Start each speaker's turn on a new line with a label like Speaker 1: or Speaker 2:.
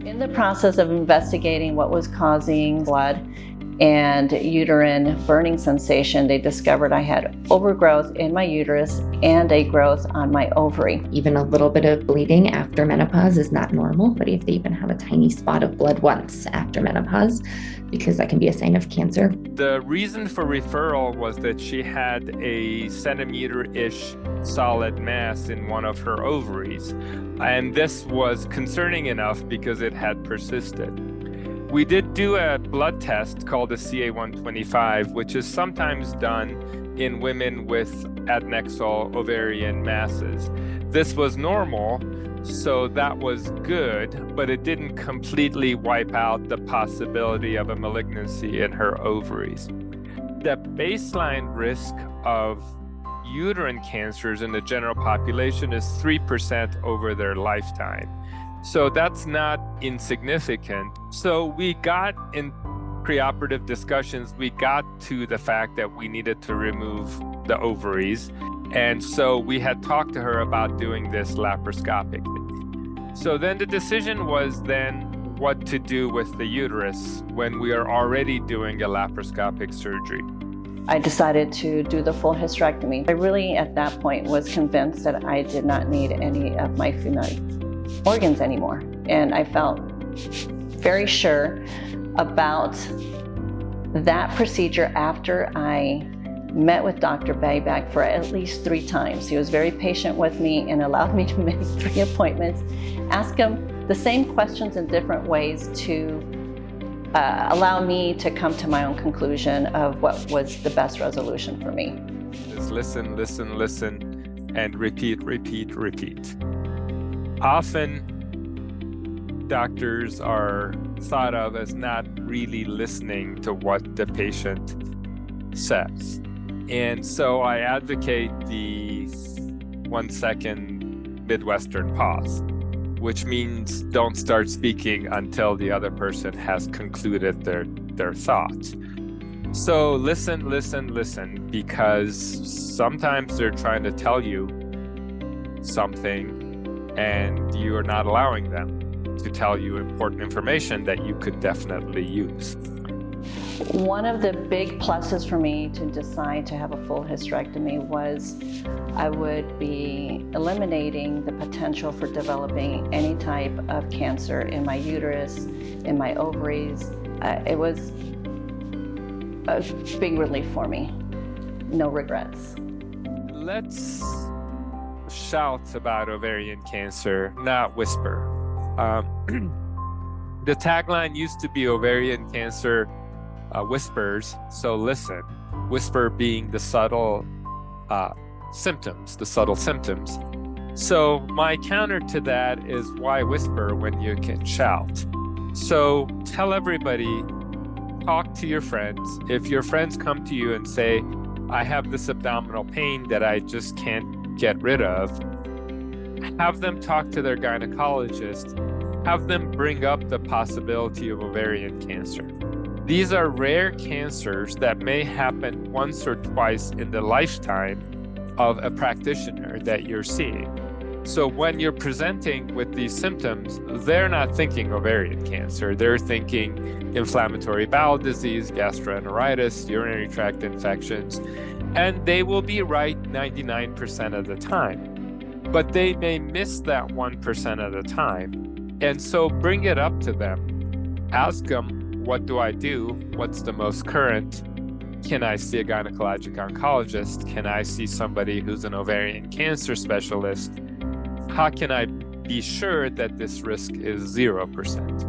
Speaker 1: In the process of investigating what was causing blood and uterine burning sensation, they discovered I had overgrowth in my uterus and a growth on my ovary.
Speaker 2: Even a little bit of bleeding after menopause is not normal, but if they even have a tiny spot of blood once after menopause, because that can be a sign of cancer.
Speaker 3: The reason for referral was that she had a centimeter-ish solid mass in one of her ovaries, and this was concerning enough because it had persisted. We did do a blood test called a CA-125, which is sometimes done in women with adnexal ovarian masses. This was normal, so that was good, but it didn't completely wipe out the possibility of a malignancy in her ovaries. The baseline risk of uterine cancers in the general population is 3% over their lifetime. So that's not insignificant. So we got in preoperative discussions, we got to the fact that we needed to remove the ovaries. And so we had talked to her about doing this laparoscopically. So then the decision was then what to do with the uterus when we are already doing a laparoscopic surgery.
Speaker 1: I decided to do the full hysterectomy. I really, at that point, was convinced that I did not need any of my female organs anymore. And I felt very sure about that procedure after I met with Dr. Behbakht for at least 3 times. He was very patient with me and allowed me to make 3 appointments, ask him the same questions in different ways to allow me to come to my own conclusion of what was the best resolution for me.
Speaker 3: Just listen, listen, listen, and repeat, repeat, repeat. Often, doctors are thought of as not really listening to what the patient says. And so I advocate the 1-second Midwestern pause, which means don't start speaking until the other person has concluded their thoughts. So listen, listen, listen, because sometimes they're trying to tell you something and you are not allowing them to tell you important information that you could definitely use.
Speaker 1: One of the big pluses for me to decide to have a full hysterectomy was I would be eliminating the potential for developing any type of cancer in my uterus, in my ovaries. It was a big relief for me. No regrets.
Speaker 3: Let's shout about ovarian cancer, not whisper. The tagline used to be ovarian cancer whispers, so listen. Whisper being the subtle symptoms. So my counter to that is why whisper when you can shout? So tell everybody, talk to your friends. If your friends come to you and say, I have this abdominal pain that I just can't get rid of, have them talk to their gynecologist, have them bring up the possibility of ovarian cancer. These are rare cancers that may happen once or twice in the lifetime of a practitioner that you're seeing. So when you're presenting with these symptoms, they're not thinking ovarian cancer. They're thinking inflammatory bowel disease, gastroenteritis, urinary tract infections, and they will be right 99% of the time. But they may miss that 1% of the time. And so bring it up to them. Ask them, what do I do? What's the most current? Can I see a gynecologic oncologist? Can I see somebody who's an ovarian cancer specialist? How can I be sure that this risk is 0%?